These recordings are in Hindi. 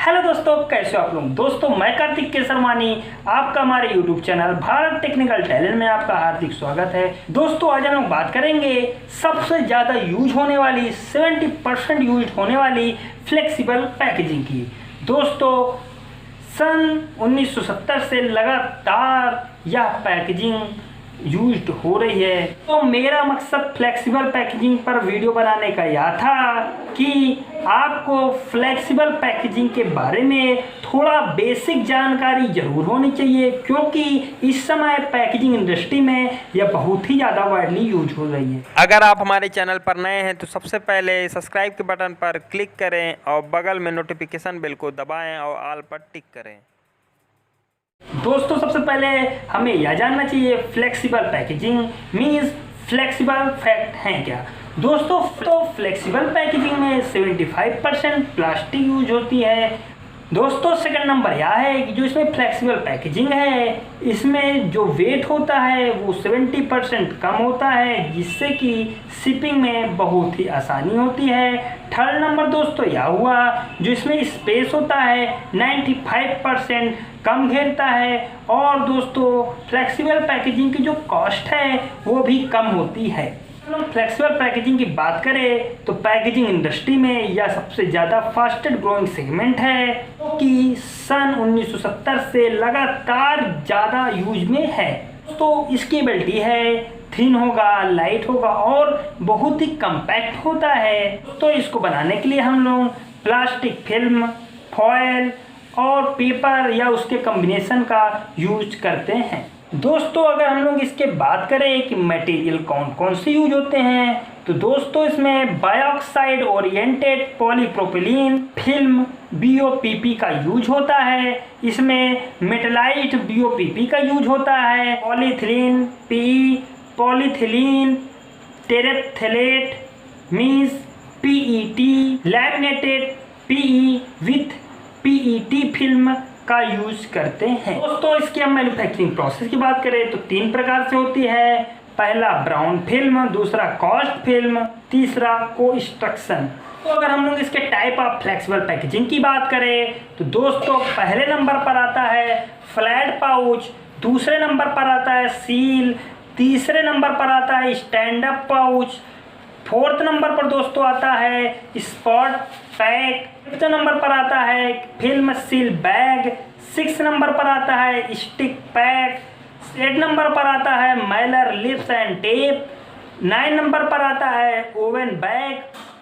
हेलो दोस्तों, कैसे हो आप लोग। दोस्तों मैं कार्तिक केसरवानी, आपका हमारे YouTube channel Bharat technical talent में आपका हार्दिक स्वागत है। दोस्तों आज हम लोग बात करेंगे सबसे ज़्यादा यूज होने वाली 70% यूज होने वाली फ्लेक्सिबल पैकेजिंग की। दोस्तों सन 1970 से लगातार यह पैकेजिंग यूज्ड हो रही है। तो मेरा मकसद फ्लेक्सिबल पैकेजिंग पर वीडियो बनाने का यह था कि आपको फ्लेक्सिबल पैकेजिंग के बारे में थोड़ा बेसिक जानकारी जरूर होनी चाहिए, क्योंकि इस समय पैकेजिंग इंडस्ट्री में यह बहुत ही ज़्यादा वाइडली यूज हो रही है। अगर आप हमारे चैनल पर नए हैं तो सबसे पहले सब्सक्राइब के बटन पर क्लिक करें और बगल में नोटिफिकेशन बेल को दबाएं और ऑल पर टिक करें। दोस्तों सबसे पहले हमें यह जानना चाहिए flexible packaging means flexible fact है क्या। दोस्तों तो फ्लेक्सिबल पैकेजिंग में 75% प्लास्टिक यूज होती है। दोस्तों सेकंड नंबर यह है कि जो इसमें फ्लेक्सिबल पैकेजिंग है, इसमें जो वेट होता है वो 70% कम होता है, जिससे कि शिपिंग में बहुत ही आसानी होती है। थर्ड नंबर दोस्तों यह हुआ जो इसमें स्पेस होता है 95% कम घेरता है। और दोस्तों फ्लेक्सिबल पैकेजिंग की जो कॉस्ट है वो भी कम होती है। फ्लेक्सिबल पैकेजिंग की बात करें तो पैकेजिंग इंडस्ट्री में यह सबसे ज़्यादा फास्टेस्ट ग्रोइंग सेगमेंट है, कि सन 1970 से लगातार ज़्यादा यूज में है। तो इसकी एबिलिटी है थिन होगा, लाइट होगा और बहुत ही कम्पैक्ट होता है। तो इसको बनाने के लिए हम लोग प्लास्टिक फिल्म, फॉयल और पेपर या उसके कॉम्बिनेशन का यूज करते हैं। दोस्तों अगर हम लोग इसके बात करें कि मटेरियल कौन कौन से यूज होते हैं, तो दोस्तों इसमें biaxially oriented polypropylene film BOPP का यूज होता है। इसमें मेटलाइज्ड BOPP का यूज होता है। Polyethylene PE, polyethylene terephthalate means PET, laminated PE with PET film का यूज करते हैं। दोस्तों इसकी हम मैन्युफैक्चरिंग प्रोसेस की बात करें तो 3 प्रकार से होती है। पहला ब्राउन फिल्म, दूसरा कॉस्ट फिल्म, तीसरा कोस्ट्रक्शन। तो अगर हम लोग इसके टाइप ऑफ फ्लेक्सिबल पैकेजिंग की बात करें तो दोस्तों पहले नंबर पर आता है फ्लैट पाउच, दूसरे नंबर पर आता है सील, तीसरे नंबर पर आता है stand up pouch, fourth number पर दोस्तों आता है स्पॉट पैक, फिफ्थ नंबर पर आता है फिल्म सील बैग, 6 नंबर पर आता है स्टिक पैक, 8 नंबर पर आता है Mailer lips and tape, 9 number पर आता है ओवन बैग,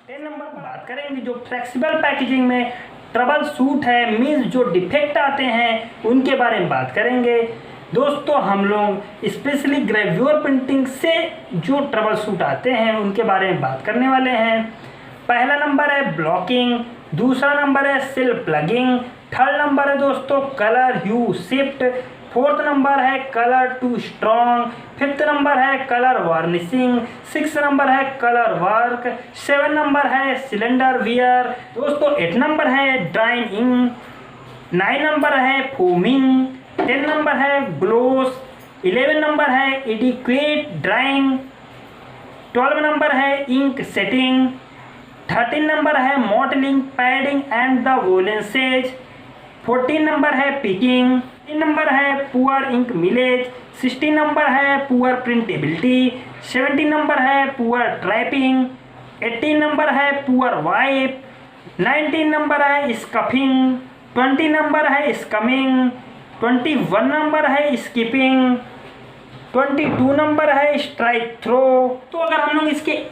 10 नंबर पर बात करेंगे जो फ्लेक्सिबल पैकेजिंग में ट्रबल शूट है मीन्स जो डिफेक्ट आते हैं उनके बारे में बात करेंगे। दोस्तों हम लोग स्पेशली ग्रेव्योर प्रिंटिंग से जो ट्रबल शूट आते हैं उनके बारे में बात करने वाले हैं। पहला नंबर है ब्लॉकिंग, दूसरा नंबर है सेल प्लगिंग, थर्ड नंबर है दोस्तों colour hue shift, fourth number है colour too strong, fifth number है कलर वार्निशिंग, 6 नंबर है कलर वर्क, 7 नंबर है सिलेंडर वियर, दोस्तों 8 नंबर है ड्राइंग इंक, 9 नंबर है फोमिंग, 10 नंबर है ग्लोस, 11 नंबर है एडिक्वेट ड्राइंग, 12 नंबर है इंक सेटिंग, 13 नंबर है mottling padding and the valences, 14 number है पिकिंग, 3 नंबर है पुअर इंक मिलेज, 16 नंबर है पुअर प्रिंटेबिलिटी, 17 नंबर है पुअर ट्रैपिंग, 18 नंबर है पुअर वाइप, 19 नंबर है स्कफिंग, 20 नंबर है स्कमिंग, 21 नंबर है स्किपिंग, 22 नंबर है स्ट्राइक थ्रो। तो अगर हम लोग इसके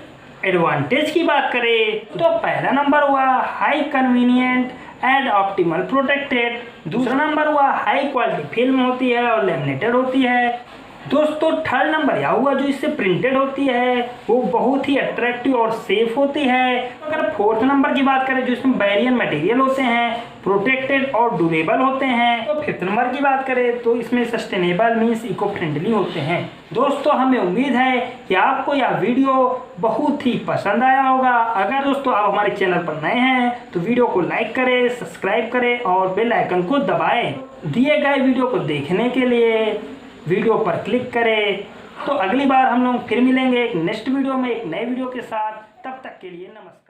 एडवांटेज की बात करें तो पहला नंबर हुआ high convenient and optimal protected, दूसरा नंबर हुआ हाई क्वालिटी फिल्म होती है और लैमिनेटेड होती है। दोस्तों थर्ड नंबर यह हुआ जो इससे प्रिंटेड होती है वो बहुत ही अट्रैक्टिव और सेफ होती है। अगर फोर्थ नंबर की बात करें जो इसमें बैरियर मटेरियल होते हैं, प्रोटेक्टेड और ड्यूरेबल होते हैं। तो फिफ्थ नंबर की बात करें तो इसमें सस्टेनेबल मीन्स इको फ्रेंडली होते हैं। दोस्तों हमें उम्मीद है कि आपको यह वीडियो बहुत ही पसंद आया होगा। अगर दोस्तों आप हमारे चैनल पर नए हैं तो वीडियो को लाइक करें, सब्सक्राइब करें और बेल आइकन को दबाएं। दिए गए वीडियो को देखने के लिए वीडियो पर क्लिक करें। तो अगली बार हम लोग फिर मिलेंगे एक नेक्स्ट वीडियो में एक नए वीडियो के साथ। तब तक के लिए नमस्कार।